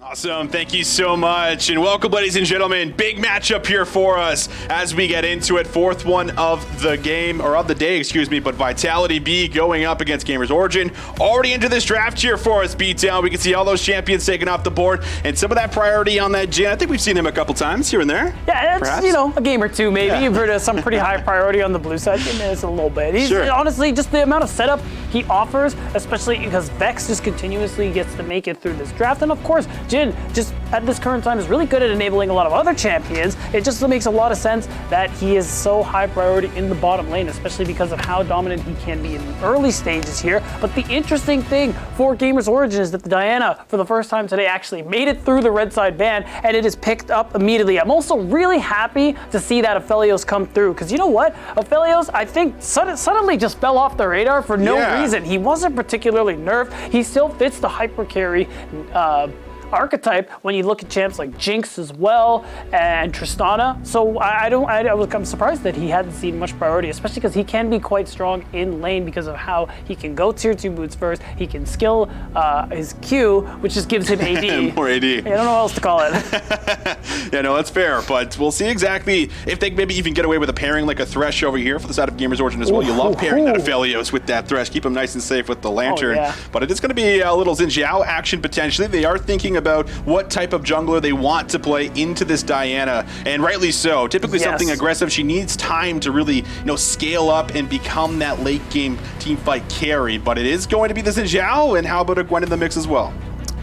Awesome. Thank you so much. And welcome, ladies and gentlemen. Big matchup here for us as we get into it. Fourth one of the game, or of the day, excuse me, but Vitality.Bee going up against GamersOrigin. Already into this draft here for us, Beatdown. We can see all those champions taken off the board and some of that priority on that Jhin. I think we've seen him a couple times here and there. Yeah, it's, perhaps. you know, a game or two maybe. Yeah. You've heard of some pretty high priority on the blue side. It's a little bit. He's, honestly, just the amount of setup he offers, especially because Vex just continuously gets to make it through this draft. And of course, Jhin just at this current time is really good at enabling a lot of other champions. It just makes a lot of sense that he is so high priority in the bottom lane, especially because of how dominant he can be in the early stages here. But the interesting thing for GamersOrigin is that the Diana, for the first time today, actually made it through the red side ban, and it is picked up immediately. I'm also really happy to see that Aphelios come through, because you know what? Aphelios, I think, suddenly just fell off the radar for no reason. He wasn't particularly nerfed. He still fits the hyper carry archetype when you look at champs like Jinx as well and Tristana. So I'm surprised that he hadn't seen much priority, especially because he can be quite strong in lane because of how he can go tier 2 boots first. He can skill his Q, which just gives him AD. More AD. I don't know what else to call it. Yeah, no, that's fair, but we'll see exactly if they maybe even get away with a pairing like a Thresh over here for the side of GamersOrigin as well. You love pairing that Aphelios with that Thresh. Keep him nice and safe with the Lantern. But it is going to be a little Xin Zhao action potentially. They are thinking about what type of jungler they want to play into this Diana, and rightly so. Typically something aggressive. She needs time to really, scale up and become that late game team fight carry, but it is going to be the Xin Zhao, and how about a Gwen in the mix as well?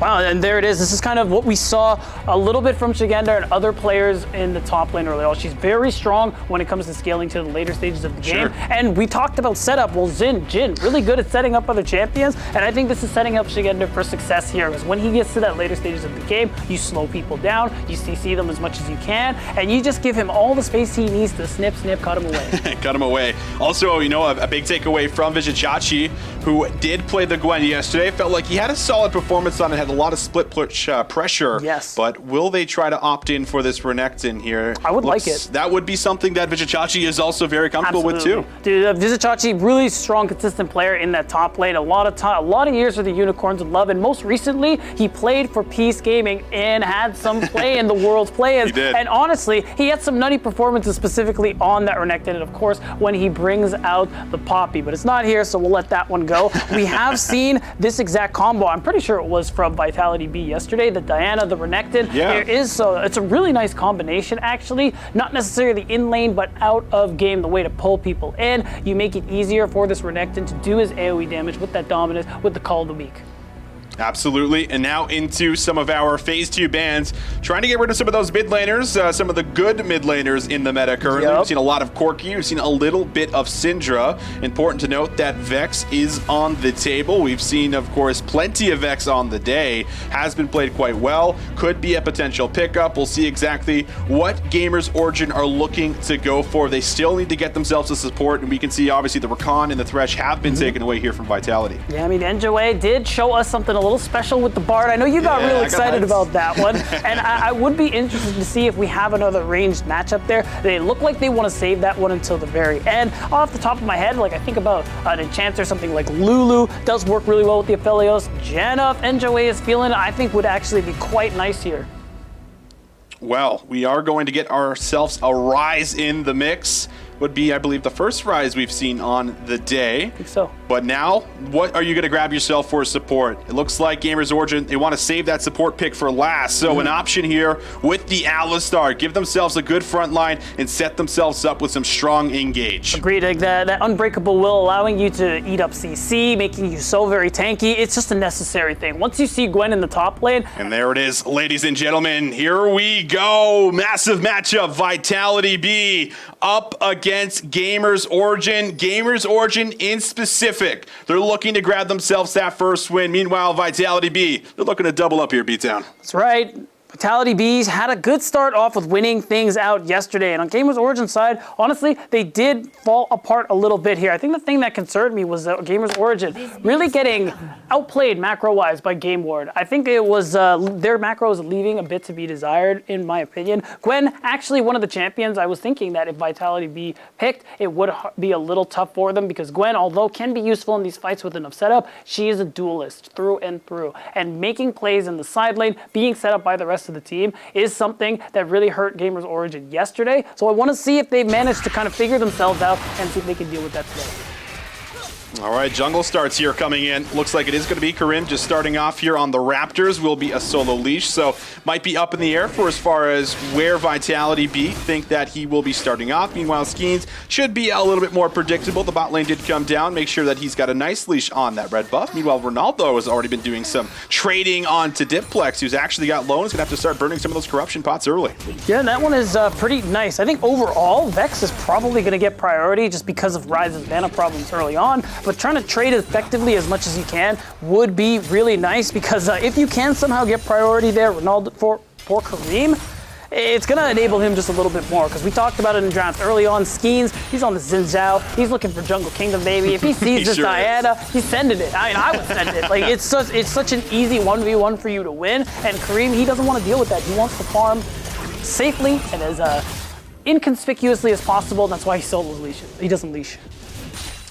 Wow, and there it is. This is kind of what we saw a little bit from Shigendar and other players in the top lane early on. She's very strong when it comes to scaling to the later stages of the game. And we talked about setup. Well, Jhin, really good at setting up other champions. And I think this is setting up Shigendar for success here, because when he gets to that later stages of the game, you slow people down, you CC them as much as you can, and you just give him all the space he needs to snip, cut him away. Cut him away. Also, a big takeaway from Vitality, who did play the Gwen yesterday. Felt like he had a solid performance on it, had a lot of split push pressure. Yes. But will they try to opt in for this Renekton here? I would like it. That would be something that Vitality is also very comfortable with too. Dude, Vitality, really strong, consistent player in that top lane. A lot of years for the Unicorns of Love, and most recently he played for Peace Gaming and had some play in the World's Players. He did. And honestly, he had some nutty performances specifically on that Renekton, and of course when he brings out the Poppy. But it's not here, so we'll let that one go. We have seen this exact combo. I'm pretty sure it was from Vitality.Bee yesterday, the Diana, the Renekton. It's a really nice combination, actually. Not necessarily in lane, but out of game, the way to pull people in. You make it easier for this Renekton to do his AoE damage with that dominance, with the Call of the Week. Absolutely, and now into some of our Phase 2 bans, trying to get rid of some of those mid laners, some of the good mid laners in the meta currently. We've seen a lot of Corki, we've seen a little bit of Syndra. Important to note that Vex is on the table. We've seen, of course, plenty of Vex on the day. Has been played quite well, could be a potential pickup. We'll see exactly what GamersOrigin are looking to go for. They still need to get themselves a support, and we can see, obviously, the Rakan and the Thresh have been taken away here from Vitality. Yeah, I mean, NJOA did show us something a little special with the Bard. I know you got real excited about that one, and I would be interested to see if we have another ranged matchup there. They look like they want to save that one until the very end. Off the top of my head, like I think about an Enchanter, something like Lulu does work really well with the Aphelios. Janna, if NJOA is feeling it, I think would actually be quite nice here. Well, we are going to get ourselves a Rise in the mix. Would be, I believe, the first Rise we've seen on the day. I think so. But now, what are you going to grab yourself for support? It looks like GamersOrigin, they want to save that support pick for last. So an option here with the Alistar. Give themselves a good front line and set themselves up with some strong engage. Agreed. Like that Unbreakable will allowing you to eat up CC, making you so very tanky. It's just a necessary thing. Once you see Gwen in the top lane. And there it is, ladies and gentlemen. Here we go. Massive matchup. Vitality.Bee up against GamersOrigin. GamersOrigin in specific, they're looking to grab themselves that first win. Meanwhile, Vitality.Bee, they're looking to double up here, Beatdown. That's right. Vitality.Bee had a good start off with winning things out yesterday. And on GamersOrigin side, honestly, they did fall apart a little bit here. I think the thing that concerned me was GamersOrigin really getting outplayed macro-wise by GameWard. I think it was their macros leaving a bit to be desired, in my opinion. Gwen, actually one of the champions, I was thinking that if Vitality.Bee picked, it would be a little tough for them because Gwen, although can be useful in these fights with enough setup, she is a duelist through and through. And making plays in the side lane, being set up by the rest of the team is something that really hurt GamersOrigin yesterday. So I want to see if they manage to kind of figure themselves out and see if they can deal with that today. All right, jungle starts here coming in. Looks like it is going to be Karim just starting off here on the Raptors. Will be a solo leash, so might be up in the air for as far as where Vitality.Bee think that he will be starting off. Meanwhile, Skeens should be a little bit more predictable. The bot lane did come down. Make sure that he's got a nice leash on that red buff. Meanwhile, Ronaldo has already been doing some trading onto Diplex, who's actually got low. He's going to have to start burning some of those corruption pots early. Yeah, that one is pretty nice. I think overall, Vex is probably going to get priority just because of Ryze's mana problems early on. But trying to trade effectively as much as you can would be really nice because if you can somehow get priority there, Ronaldo for Karim, it's going to enable him just a little bit more because we talked about it in drafts early on. Skeens, he's on the Xin Zhao. He's looking for Jungle Kingdom, baby. If he sees this Diana, he's sending it. I mean, I would send it. Like it's such an easy 1v1 for you to win. And Karim, he doesn't want to deal with that. He wants to farm safely and as inconspicuously as possible. That's why he solos leashes. He doesn't leash.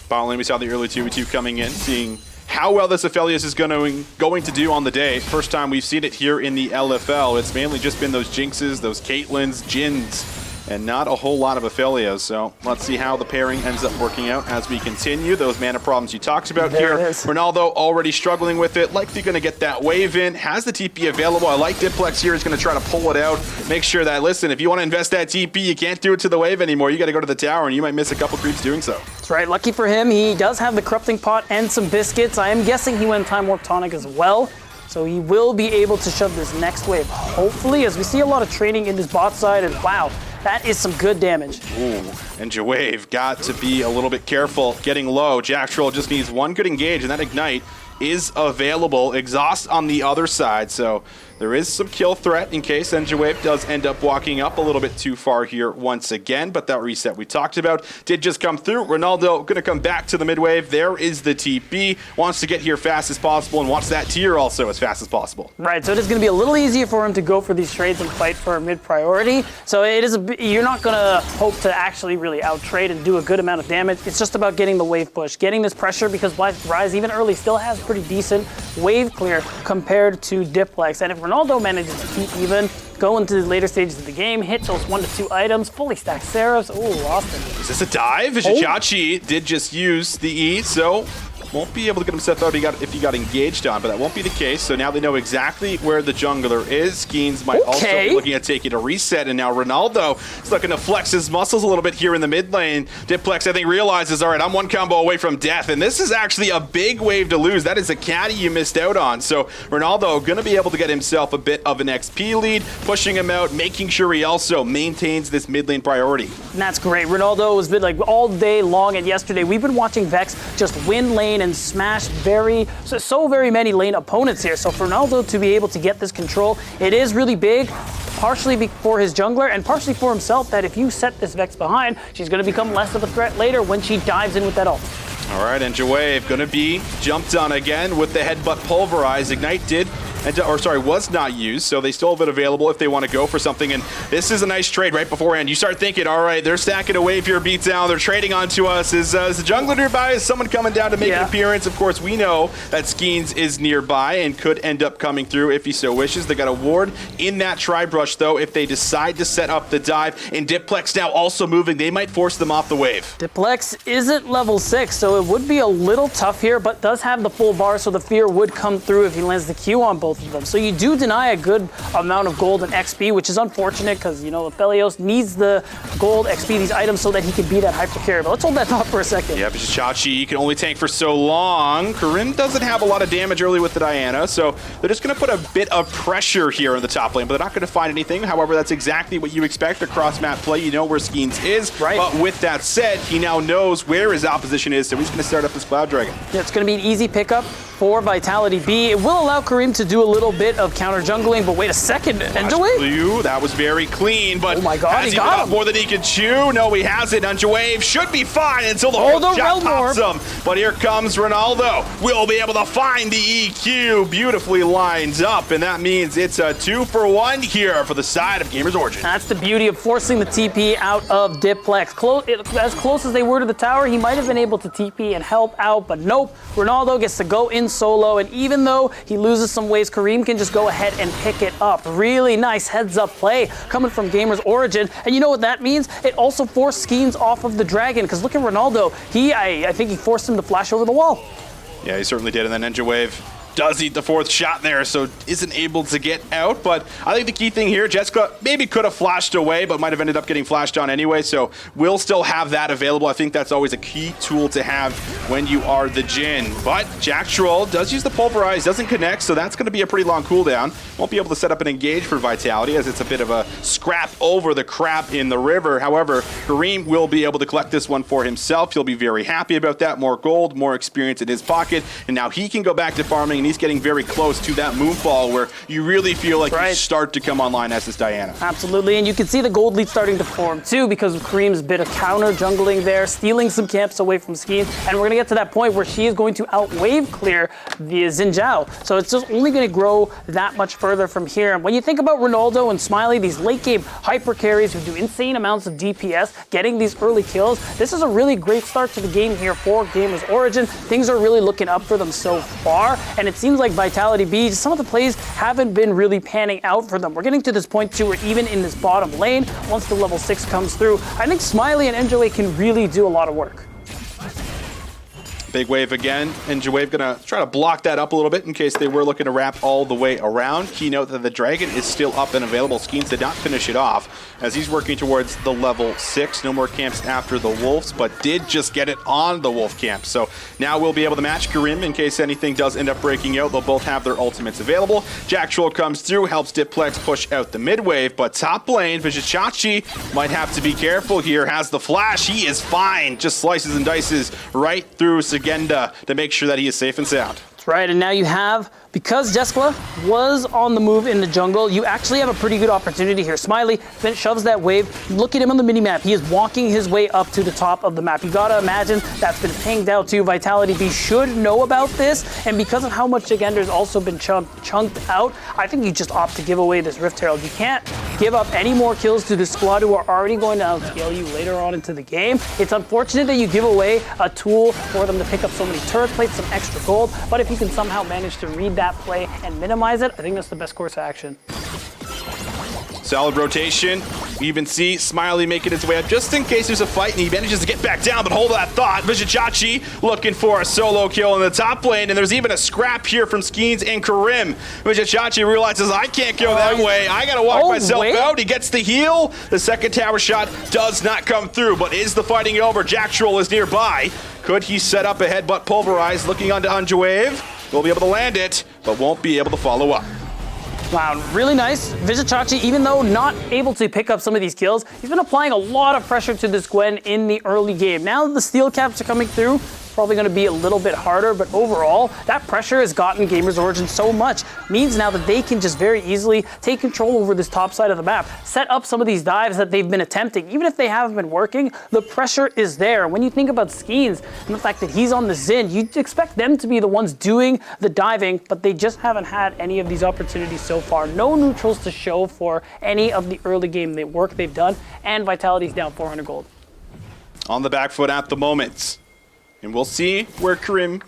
Bottom lane, we saw the early 2v2 coming in, seeing how well this Aphelios is going to do on the day. First time we've seen it here in the LFL. It's mainly just been those Jinxes, those Caitlyn's, Jins, and not a whole lot of Aphelios. So let's see how the pairing ends up working out as we continue. Those mana problems you talked about here. Ronaldo already struggling with it. Likely going to get that wave in. Has the TP available. I like Diplex here. He's going to try to pull it out. Make sure that, listen, if you want to invest that TP, you can't do it to the wave anymore. You got to go to the tower, and you might miss a couple creeps doing so. That's right. Lucky for him, he does have the Corrupting Pot and some biscuits. I am guessing he went Time Warp Tonic as well. So he will be able to shove this next wave, hopefully, as we see a lot of trading in this bot side. And wow, that is some good damage. Ooh, and Jawave got to be a little bit careful getting low. Jack Troll just needs one good engage, and that Ignite is available. Exhaust on the other side, so there is some kill threat in case Enjawave does end up walking up a little bit too far here once again, but that reset we talked about did just come through. Ronaldo going to come back to the mid wave. There is the TP. Wants to get here fast as possible and wants that tier also as fast as possible. Right, so it is going to be a little easier for him to go for these trades and fight for a mid priority. So it is you're not going to hope to actually really out trade and do a good amount of damage. It's just about getting the wave push, getting this pressure because Ryze even early still has pretty decent wave clear compared to Diplex. And if Ronaldo manages to keep even, go into the later stages of the game, hit those 1 to 2 items, fully stacked Seraphs. Ooh, lost him. Is this a dive? Xiaoqi did just use the E, so won't be able to get himself out if he got engaged on, but that won't be the case. So now they know exactly where the jungler is. Skeens might also be looking at taking a reset, and now Ronaldo is looking to flex his muscles a little bit here in the mid lane. Diplex, I think, realizes, all right, I'm one combo away from death, and this is actually a big wave to lose. That is a caddy you missed out on. So Ronaldo going to be able to get himself a bit of an XP lead, pushing him out, making sure he also maintains this mid lane priority. And that's great. Ronaldo has been like all day long, and yesterday we've been watching Vex just win lane and smash so very many lane opponents here. So for Ronaldo to be able to get this control, it is really big, partially for his jungler and partially for himself, that if you set this Vex behind, she's going to become less of a threat later when she dives in with that ult. All right, and Jawave going to be jumped on again with the headbutt pulverize. Ignite was not used, so they still have it available if they want to go for something. And this is a nice trade right beforehand. You start thinking, all right, they're stacking a wave here, beat down, they're trading onto us. Is the jungler nearby? Is someone coming down to make an appearance? Of course, we know that Skeens is nearby and could end up coming through if he so wishes. They got a ward in that tri-brush, though, if they decide to set up the dive. And Diplex now also moving. They might force them off the wave. Diplex isn't level 6, so it would be a little tough here, but does have the full bar, so the fear would come through if he lands the Q on both of them. So you do deny a good amount of gold and XP, which is unfortunate because, you know, Aphelios needs the gold, XP, these items so that he can be that hyper carry. But let's hold that thought for a second. Yeah, but Xiaoqi can only tank for so long. Karim doesn't have a lot of damage early with the Diana, so they're just going to put a bit of pressure here in the top lane, but they're not going to find anything. However, that's exactly what you expect across map play. You know where Skeens is, right? But with that said, he now knows where his opposition is, so he's going to start up this Cloud Dragon. Yeah, it's going to be an easy pickup for Vitality.Bee. It will allow Karim to do do a little bit of counter jungling, but wait a second, Enjawave? That was very clean, but oh my God, has he got more than he can chew? No, he hasn't. Enjawave should be fine until the fourth shot pops him. But here comes Ronaldo. We'll be able to find the EQ. Beautifully lines up, and that means it's a 2-for-1 here for the side of GamersOrigin. That's the beauty of forcing the TP out of Diplex. As close as they were to the tower, he might have been able to TP and help out, but nope. Ronaldo gets to go in solo, and even though he loses some waves, Kareem can just go ahead and pick it up. Really nice heads-up play coming from GamersOrigin, and you know what that means? It also forced Skeens off of the dragon, because look at Ronaldo. I think he forced him to flash over the wall. Yeah, he certainly did, and then Ninja Wave does eat the fourth shot there, so isn't able to get out. But I think the key thing here, Jessica maybe could have flashed away, but might have ended up getting flashed on anyway, so we'll still have that available. I think that's always a key tool to have when you are the Jhin. But Jack Troll does use the Pulverize, doesn't connect, so that's going to be a pretty long cooldown. Won't be able to set up an engage for Vitality, as it's a bit of a scrap over the crap in the river. However, Kareem will be able to collect this one for himself. He'll be very happy about that. More gold, more experience in his pocket, and now he can go back to farming, and he's getting very close to that Moonfall where you really feel like you start to come online as this Diana. Absolutely, and you can see the gold lead starting to form too because of Kareem's bit of counter jungling there, stealing some camps away from Skeen, and we're going to get to that point where she is going to out-wave clear the Xin Zhao. So it's just only going to grow that much further from here. And when you think about Ronaldo and Smiley, these late game hyper carries who do insane amounts of DPS, getting these early kills, this is a really great start to the game here for GamersOrigin. Things are really looking up for them so far, and it seems like Vitality.Bee, some of the plays haven't been really panning out for them. We're getting to this point too where even in this bottom lane, once the level 6 comes through, I think Smiley and Enjawave can really do a lot of work. Big wave again, and Enjawave gonna try to block that up a little bit in case they were looking to wrap all the way around. Keynote that the Dragon is still up and available. Skeens did not finish it off as he's working towards the level 6. No more camps after the Wolves, but did just get it on the Wolf camp. So now we'll be able to match Karim in case anything does end up breaking out. They'll both have their ultimates available. Jack Troll comes through, helps Diplex push out the mid wave, but top lane, Vijachachi might have to be careful here. Has the flash, he is fine. Just slices and dices right through Agenda to make sure that he is safe and sound. That's right, and now you have, because Jeskla was on the move in the jungle, you actually have a pretty good opportunity here. Smiley then shoves that wave. Look at him on the mini-map. He is walking his way up to the top of the map. You gotta imagine that's been pinged out too. Vitality.Bee should know about this, and because of how much Agender's also been chunked out, I think you just opt to give away this Rift Herald. You can't give up any more kills to this squad who are already going to outscale you later on into the game. It's unfortunate that you give away a tool for them to pick up so many turret plates, some extra gold, but if you can somehow manage to read that play and minimize it, I think that's the best course of action. Solid rotation. We even see Smiley making his way up just in case there's a fight, and he manages to get back down, but hold that thought. Vijachachi looking for a solo kill in the top lane, and there's even a scrap here from Skeens and Karim. Vijachachi realizes, I can't go that way. I gotta walk myself out. He gets the heal. The second tower shot does not come through, but is the fighting over? Jack Troll is nearby. Could he set up a headbutt pulverize? Looking onto Enjawave. Will be able to land it, but won't be able to follow up. Wow, really nice. Vijachachi, even though not able to pick up some of these kills, he's been applying a lot of pressure to this Gwen in the early game. Now that the steel caps are coming through, probably going to be a little bit harder, but overall, that pressure has gotten GamersOrigin so much. Means now that they can just very easily take control over this top side of the map, set up some of these dives that they've been attempting. Even if they haven't been working, the pressure is there. When you think about Skeens and the fact that he's on the Xin, you'd expect them to be the ones doing the diving, but they just haven't had any of these opportunities so far. No neutrals to show for any of the early game work they've done, and Vitality's down 400 gold. On the back foot at the moment. And we'll see where Karim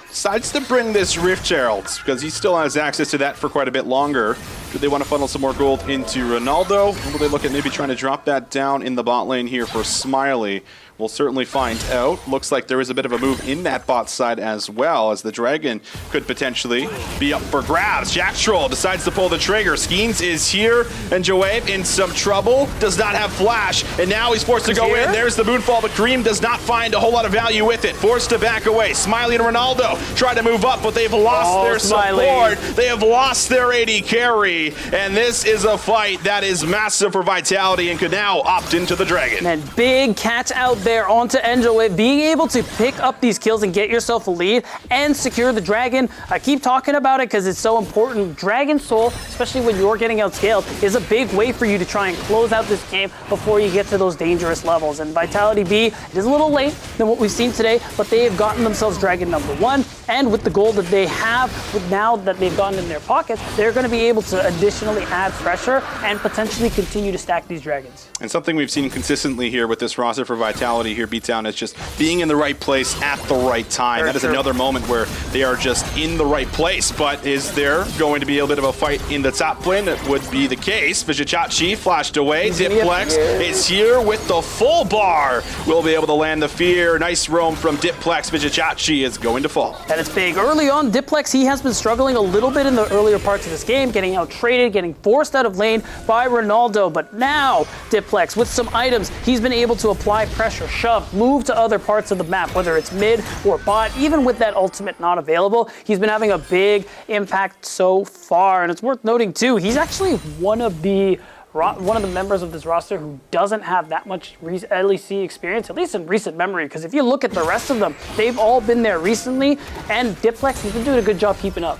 decides to bring this Rift Herald, because he still has access to that for quite a bit longer. Do they want to funnel some more gold into Ronaldo? Or will they look at maybe trying to drop that down in the bot lane here for Smiley? We'll certainly find out. Looks like there is a bit of a move in that bot side as well, as the Dragon could potentially be up for grabs. Jack Troll decides to pull the trigger. Skeens is here, and Enjawave in some trouble. Does not have flash, and now he's forced to go in. There's the Moonfall, but Kareem does not find a whole lot of value with it. Forced to back away. Smiley and Ronaldo try to move up, but they've lost their support. They have lost their AD carry, and this is a fight that is massive for Vitality and could now opt into the Dragon. And big catch out there there onto Enjoy, being able to pick up these kills and get yourself a lead and secure the dragon. I keep talking about it because it's so important. Dragon Soul, especially when you're getting outscaled, is a big way for you to try and close out this game before you get to those dangerous levels. And Vitality.Bee, it is a little late than what we've seen today, but they have gotten themselves dragon number 1. And with the gold that they have, with now that they've gotten in their pockets, they're going to be able to additionally add pressure and potentially continue to stack these dragons. And something we've seen consistently here with this roster for Vitality here, Beatdown, is just being in the right place at the right time. That is another moment where they are just in the right place. But is there going to be a bit of a fight in the top lane? That would be the case. Vitality flashed away. Diplex is here with the full bar. Will be able to land the fear. Nice roam from Diplex. Vitality is going to fall. And it's big. Early on, Diplex, he has been struggling a little bit in the earlier parts of this game, getting out-traded, getting forced out of lane by Ronaldo. But now, Diplex, with some items, he's been able to apply pressure, shove, move to other parts of the map, whether it's mid or bot. Even with that ultimate not available, he's been having a big impact so far. And it's worth noting, too, he's actually one of the members of this roster who doesn't have that much LEC experience, at least in recent memory, because if you look at the rest of them, they've all been there recently, and Diplex has been doing a good job keeping up.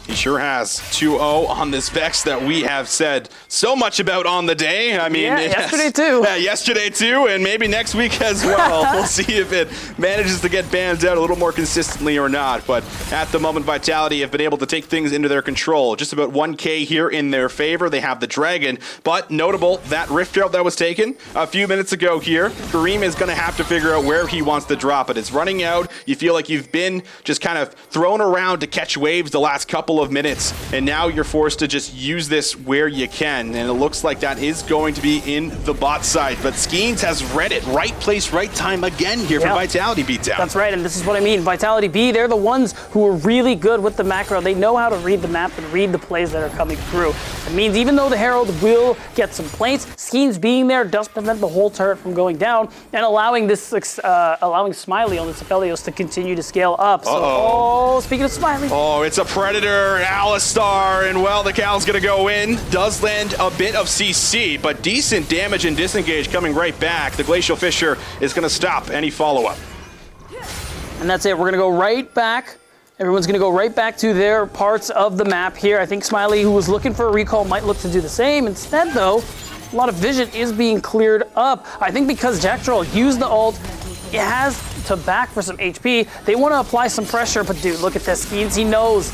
He sure has. 2-0 on this Vex that we have said so much about on the day. I mean, yesterday too. Yeah, yesterday too, and maybe next week as well. We'll see if it manages to get bans out a little more consistently or not. But at the moment, Vitality have been able to take things into their control. Just about 1K here in their favor. They have the Dragon, but notable, that Rift Herald that was taken a few minutes ago here, Kareem is going to have to figure out where he wants to drop it. It's running out. You feel like you've been just kind of thrown around to catch waves the last couple of minutes, and now you're forced to just use this where you can, and it looks like that is going to be in the bot side. But Skeens has read it. Right place, right time again here for Vitality Beatdown. That's right, and this is what I mean. Vitality.Bee, they're the ones who are really good with the macro. They know how to read the map and read the plays that are coming through. It means even though the Herald will get some plates, Skeens being there does prevent the whole turret from going down and allowing this allowing Smiley on this Aphelios to continue to scale up. So, speaking of Smiley. Oh, it's a Predator, Alistar, and well, the Cal's gonna go in. Does land a bit of CC, but decent damage and disengage coming right back. The Glacial Fissure is gonna stop any follow-up. And that's it. We're gonna go right back. Everyone's gonna go right back to their parts of the map here. I think Smiley, who was looking for a recall, might look to do the same. Instead, though, a lot of vision is being cleared up. I think because Jack Troll used the ult, it has to back for some HP. They want to apply some pressure, but dude, look at this. Skeens, he knows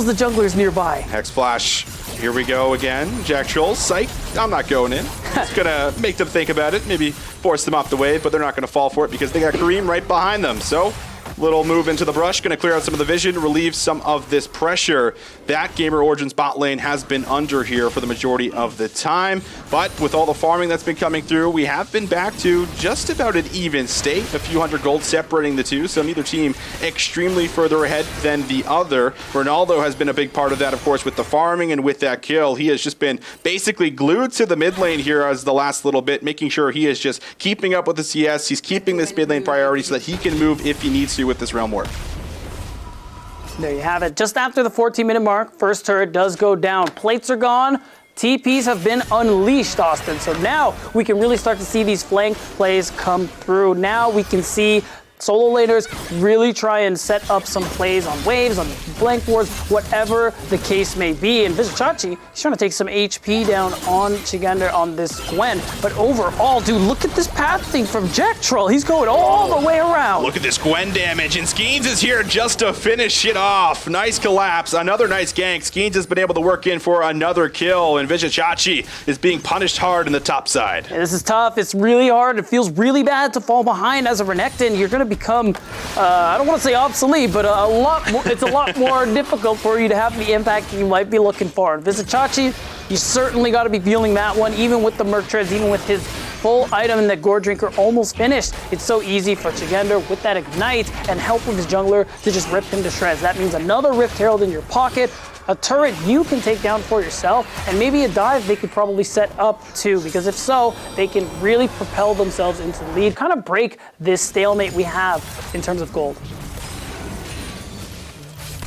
the jungler's nearby. Hex Flash, here we go again. Jack Troll, psych, I'm not going in. It's gonna make them think about it, maybe force them off the wave, but they're not gonna fall for it because they got Kareem right behind them. So, little move into the brush, gonna clear out some of the vision, relieve some of this pressure that GamerOrigin's bot lane has been under here for the majority of the time. But with all the farming that's been coming through, we have been back to just about an even state, a few hundred gold separating the two, so neither team extremely further ahead than the other. Ronaldo has been a big part of that, of course, with the farming and with that kill. He has just been basically glued to the mid lane here as the last little bit, making sure he is just keeping up with the CS. He's keeping this mid lane priority so that he can move if he needs to with this realm work. There you have it. Just after the 14-minute mark, first turret does go down. Plates are gone. TPs have been unleashed, Austin. So now we can really start to see these flank plays come through. Now we can see solo laners really try and set up some plays on waves, on blank boards, whatever the case may be. And Vizichachi, he's trying to take some HP down on Chigander on this Gwen. But overall, dude, look at this pathing from Jack Troll. He's going all the way around. Look at this Gwen damage, and Skeens is here just to finish it off. Nice collapse, another nice gank. Skeens has been able to work in for another kill, and Vizichachi is being punished hard in the top side. Yeah, this is tough. It's really hard. It feels really bad to fall behind as a Renekton. You're going to become, I don't want to say obsolete, but it's a lot more difficult for you to have the impact you might be looking for. And Vizichachi, you certainly got to be feeling that one, even with the Merc Treads, even with his full item and that Gore Drinker almost finished. It's so easy for Chigander with that Ignite and help with his jungler to just rip him to shreds. That means another Rift Herald in your pocket, a turret you can take down for yourself, and maybe a dive they could probably set up too, because if so, they can really propel themselves into the lead, kind of break this stalemate we have in terms of gold.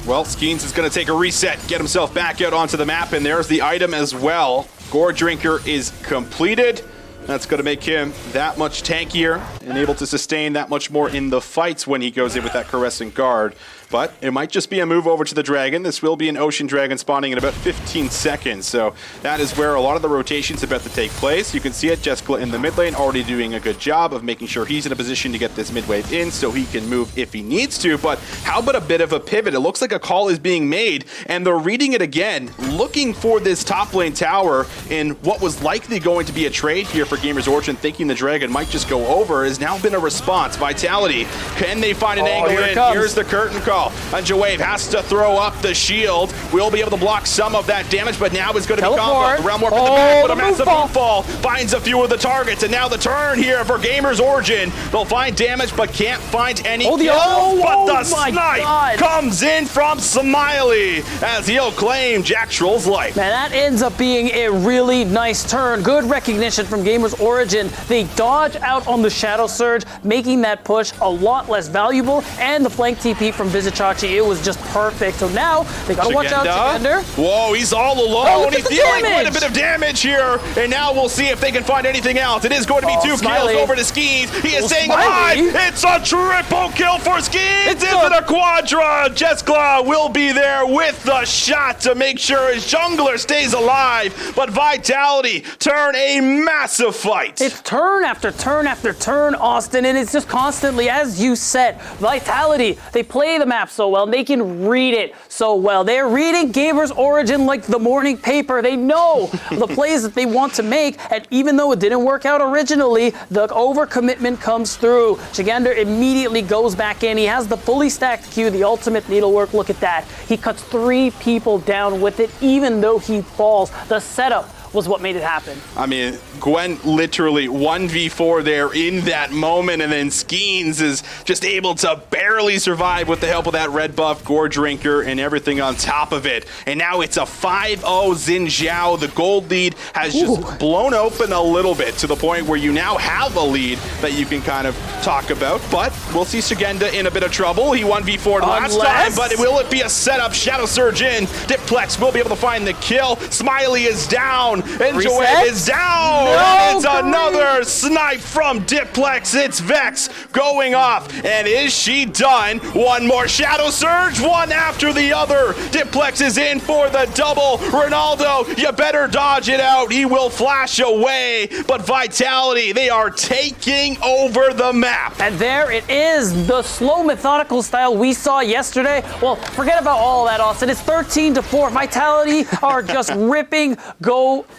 Well, Skeens is going to take a reset, get himself back out onto the map, and there's the item as well. Gore Drinker is completed. That's going to make him that much tankier and able to sustain that much more in the fights when he goes in with that caressing guard. But it might just be a move over to the Dragon. This will be an Ocean Dragon spawning in about 15 seconds. So that is where a lot of the rotation's about to take place. You can see it, Jessica in the mid lane already doing a good job of making sure he's in a position to get this mid wave in so he can move if he needs to. But how about a bit of a pivot? It looks like a call is being made, and they're reading it again, looking for this top lane tower in what was likely going to be a trade here for GamersOrigin, thinking the Dragon might just go over. Has now been a response. Vitality, can they find an angle in? Here's the curtain call. Wave has to throw up the shield. We'll be able to block some of that damage, but now it's going to be combo. The Realm Warp at the back, but a massive moonfall finds a few of the targets, and now the turn here for GamersOrigin. They'll find damage, but can't find any kills. But the snipe comes in from Smiley as he'll claim Jack Troll's life. Man, that ends up being a really nice turn. Good recognition from GamersOrigin. They dodge out on the Shadow Surge, making that push a lot less valuable, and the flank TP from Vizichachi, it was just perfect. So now they gotta watch out Shigender. Whoa, he's all alone. He's dealing quite a bit of damage here, and now we'll see if they can find anything else. It is going to be 2 kills over to Skeens. He is staying alive. It's a triple kill for Skeens. Is it a quadra? Jeskla will be there with the shot to make sure his jungler stays alive, but Vitality turn a massive fight. It's turn after turn after turn, Austin, and it's just constantly, as you said, Vitality, they play the map so well, and they can read it so well. They're reading GamersOrigin like the morning paper. They know the plays that they want to make, and even though it didn't work out originally, the overcommitment comes through. Shigender immediately goes back in. He has the fully stacked Q, the ultimate needlework. Look at that. He cuts 3 people down with it, even though he falls. The setup was what made it happen. I mean, Gwen literally 1v4 there in that moment, and then Skeens is just able to barely survive with the help of that red buff, Gore Drinker, and everything on top of it. And now it's a 5-0 Xin Zhao. The gold lead has just blown open a little bit to the point where you now have a lead that you can kind of talk about. But we'll see Shigenda in a bit of trouble. He 1v4'd last time, but will it be a setup? Shadow Surge in. Diplex will be able to find the kill. Smiley is down. And Joanne is down. And it's another snipe from Diplex. It's Vex going off. And is she done? One more Shadow Surge, one after the other. Diplex is in for the double. Ronaldo, you better dodge it out. He will flash away. But Vitality, they are taking over the map. And there it is, the slow methodical style we saw yesterday. Well, forget about all that, Austin. It's 13-4. Vitality are just ripping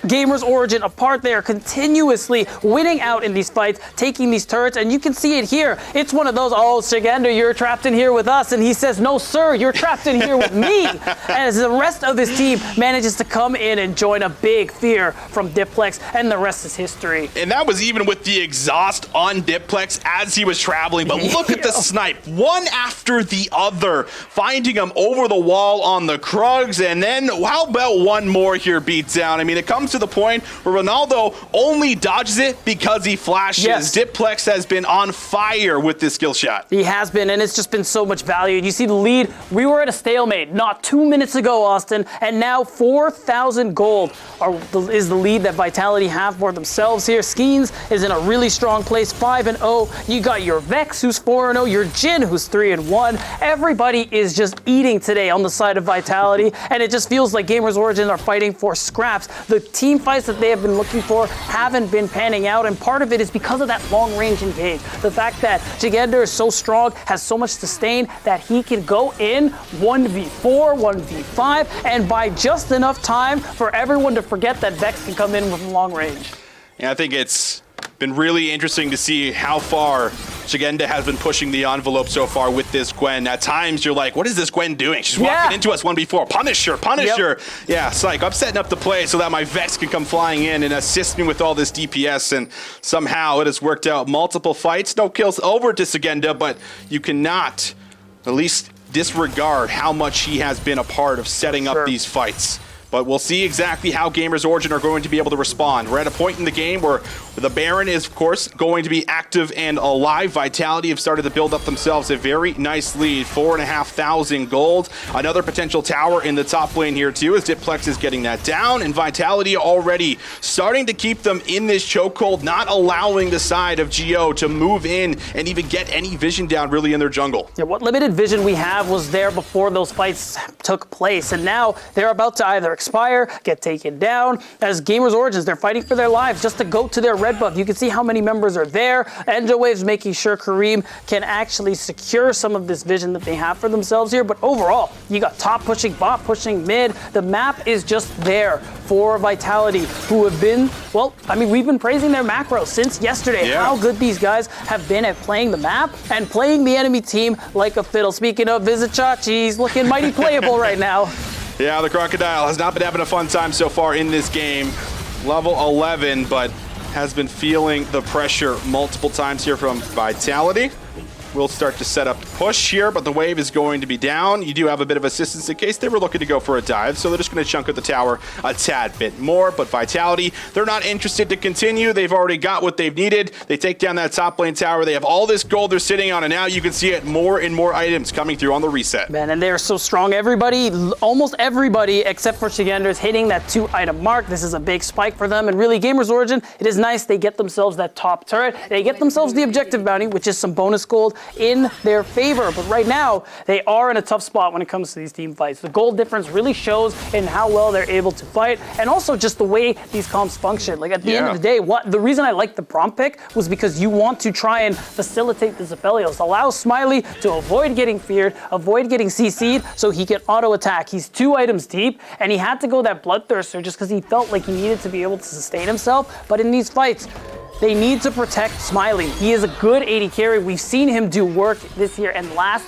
GamersOrigin apart. They are continuously winning out in these fights, taking these turrets, and you can see it here. It's one of those, oh, Shigender, you're trapped in here with us, and he says, no, sir, you're trapped in here with me. As the rest of his team manages to come in and join, a big fear from Diplex, and the rest is history. And that was even with the exhaust on Diplex as he was traveling, but look at the snipe, one after the other, finding him over the wall on the Krugs, and then how about one more here beats down? I mean, it comes to the point where Ronaldo only dodges it because he flashes. Diplex has been on fire with this skill shot. He has been, and it's just been so much value. And you see the lead, we were at a stalemate not 2 minutes ago, Austin, and now 4,000 gold is the lead that Vitality have for themselves here. Skeens is in a really strong place, 5-0. You got your Vex, who's 4-0, your Jhin, who's 3-1. Everybody is just eating today on the side of Vitality, and it just feels like GamersOrigin are fighting for scraps. The team fights that they have been looking for haven't been panning out, and part of it is because of that long-range engage. The fact that Shigender is so strong, has so much sustain, that he can go in 1v4, 1v5, and buy just enough time for everyone to forget that Vex can come in with long range. Yeah, I think it's been really interesting to see how far Shigenda has been pushing the envelope so far with this Gwen. At times, you're like, what is this Gwen doing? She's walking into us 1v4. Punish her, punish her. Yeah, it's like, I'm setting up the play so that my Vex can come flying in and assist me with all this DPS, and somehow it has worked out. Multiple fights, no kills over to Shigenda, but you cannot at least disregard how much he has been a part of setting up these fights. But we'll see exactly how GamersOrigin are going to be able to respond. We're at a point in the game where the Baron is, of course, going to be active and alive. Vitality have started to build up themselves a very nice lead, 4,500 gold. Another potential tower in the top lane here too, as Diplex is getting that down, and Vitality already starting to keep them in this chokehold, not allowing the side of Geo to move in and even get any vision down really in their jungle. Yeah, what limited vision we have was there before those fights took place, and now they're about to either expire, get taken down. As GamersOrigin, they're fighting for their lives just to go to their red buff. You can see how many members are there. Enjowave's making sure Kareem can actually secure some of this vision that they have for themselves here, but overall, you got top pushing, bot pushing, mid. The map is just there for Vitality, who have been, well, I mean, we've been praising their macro since yesterday, how good these guys have been at playing the map and playing the enemy team like a fiddle. Speaking of Vizichachi, he's looking mighty playable right now. Yeah, the Crocodile has not been having a fun time so far in this game. Level 11, but has been feeling the pressure multiple times here from Vitality. We'll start to set up the push here, but the wave is going to be down. You do have a bit of assistance in case they were looking to go for a dive, so they're just going to chunk at the tower a tad bit more. But Vitality, they're not interested to continue. They've already got what they've needed. They take down that top lane tower. They have all this gold they're sitting on, and now you can see it, more and more items coming through on the reset. Man, and they're so strong. Everybody, almost everybody, except for Shigender, is hitting that 2-item mark. This is a big spike for them, and really, GamersOrigin, it is nice. They get themselves that top turret. They get themselves the objective bounty, which is some bonus gold in their favor. But right now, they are in a tough spot when it comes to these team fights. The gold difference really shows in how well they're able to fight, and also just the way these comps function. Like at the end of the day, the reason I liked the prompt pick was because you want to try and facilitate the Zepelios. Allow Smiley to avoid getting feared, avoid getting CC'd, so he can auto attack. He's 2 items deep, and he had to go that Bloodthirster just because he felt like he needed to be able to sustain himself. But in these fights, they need to protect Smiley. He is a good AD carry. We've seen him do work this year and last,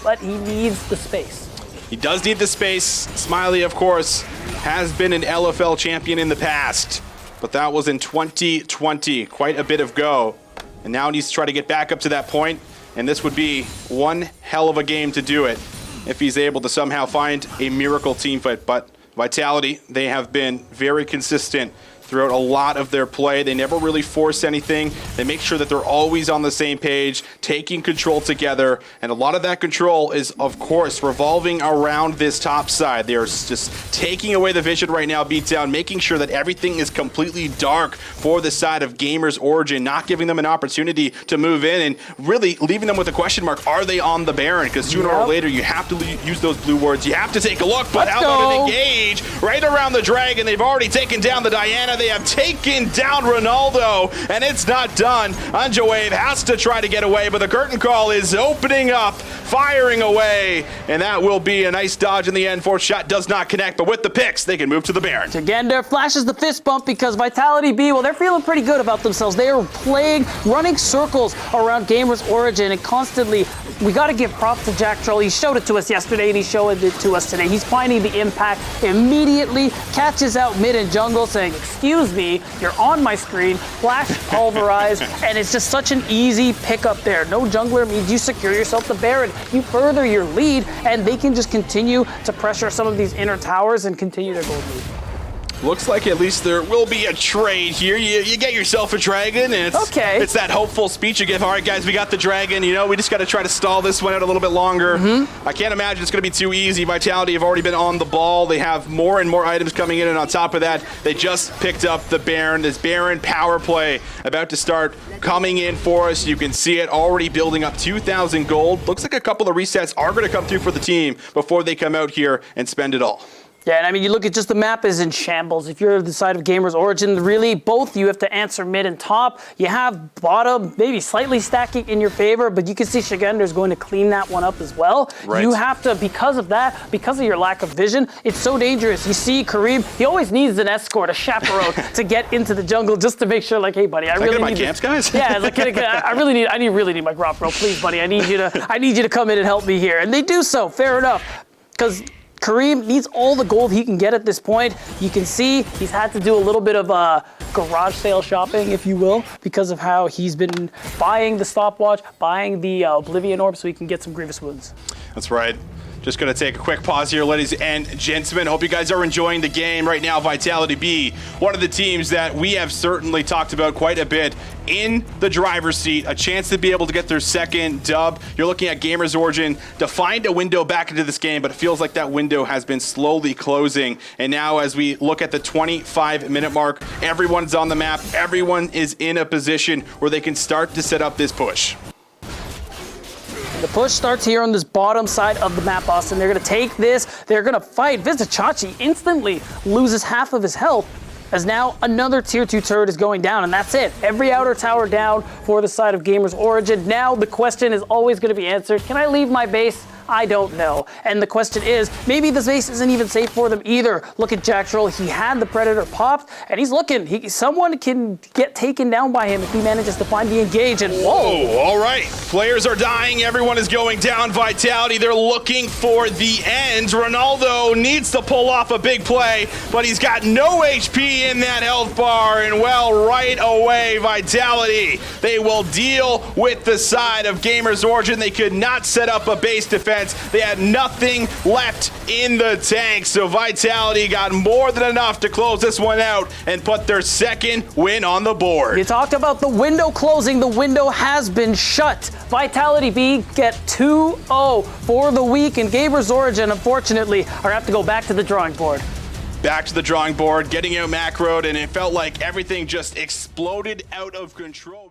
but he needs the space. He does need the space. Smiley, of course, has been an LFL champion in the past, but that was in 2020. Quite a bit of go. And now he needs to try to get back up to that point, and this would be one hell of a game to do it if he's able to somehow find a miracle team fight. But Vitality, they have been very consistent throughout a lot of their play. They never really force anything. They make sure that they're always on the same page, taking control together, and a lot of that control is, of course, revolving around this top side. They're just taking away the vision right now, Beatdown, making sure that everything is completely dark for the side of GamersOrigin, not giving them an opportunity to move in and really leaving them with a question mark. Are they on the Baron? Because sooner or later, you have to use those blue wards. You have to take a look, but how about an engage right around the Dragon? They've already taken down the Diana. They have taken down Ronaldo, and it's not done. Enjawave has to try to get away, but the curtain call is opening up, firing away, and that will be a nice dodge in the end. Fourth shot does not connect, but with the picks, they can move to the Baron. Shigender flashes the fist bump because Vitality.Bee, well, they're feeling pretty good about themselves. They are playing, running circles around GamersOrigin, and constantly, we got to give props to Jack Troll. He showed it to us yesterday, and he's showing it to us today. He's finding the impact immediately, catches out mid and jungle, saying, excuse me, you're on my screen, flash, pulverize, and it's just such an easy pickup there. No jungler means you secure yourself the Baron. You further your lead, and they can just continue to pressure some of these inner towers and continue their gold lead. Looks like at least there will be a trade here. You get yourself a dragon, and it's that hopeful speech you give. All right, guys, we got the dragon. You know, we just got to try to stall this one out a little bit longer. I can't imagine it's going to be too easy. Vitality have already been on the ball. They have more and more items coming in, and on top of that, they just picked up the Baron. This Baron power play about to start coming in for us. You can see it already building up 2,000 gold. Looks like a couple of resets are going to come through for the team before they come out here and spend it all. Yeah, and I mean, you look at just the map is in shambles. If you're the side of GamersOrigin, really, both you have to answer mid and top. You have bottom maybe slightly stacking in your favor, but you can see Shigender is going to clean that one up as well. Right. You have to, because of that, because of your lack of vision, it's so dangerous. You see Kareem, he always needs an escort, a chaperone, to get into the jungle just to make sure, like, hey, buddy, I really need camps, guys. Yeah, like, I really need my grop, bro. Please, buddy, I need you to come in and help me here. And they do so, fair enough, because Kareem needs all the gold he can get at this point. You can see he's had to do a little bit of garage sale shopping, if you will, because of how he's been buying the stopwatch, buying the Oblivion Orb so he can get some Grievous Wounds. That's right. Just going to take a quick pause here, ladies and gentlemen. Hope you guys are enjoying the game right now. Vitality.Bee, one of the teams that we have certainly talked about quite a bit, in the driver's seat, a chance to be able to get their second dub. You're looking at GamersOrigin to find a window back into this game, but it feels like that window has been slowly closing. And now as we look at the 25-minute mark, everyone's on the map. Everyone is in a position where they can start to set up this push. The push starts here on this bottom side of the map, Austin. They're going to take this. They're going to fight. Vizichachi instantly loses half of his health as now another tier 2 turret is going down, and that's it. Every outer tower down for the side of GamersOrigin. Now the question is always going to be answered. Can I leave my base? I don't know. And the question is, maybe this base isn't even safe for them either. Look at Jack Troll. He had the Predator popped, and he's looking. Someone can get taken down by him if he manages to find the engage. And whoa! All right. Players are dying. Everyone is going down. Vitality, they're looking for the end. Ronaldo needs to pull off a big play, but he's got no HP in that health bar. And well, right away, Vitality, they will deal with the side of GamersOrigin. They could not set up a base defense. They had nothing left in the tank, so Vitality got more than enough to close this one out and put their second win on the board. You talked about the window closing. The window has been shut. Vitality.Bee get 2-0 for the week, and GamersOrigin, unfortunately, are going to have to go back to the drawing board. Back to the drawing board, getting out macroed, and it felt like everything just exploded out of control.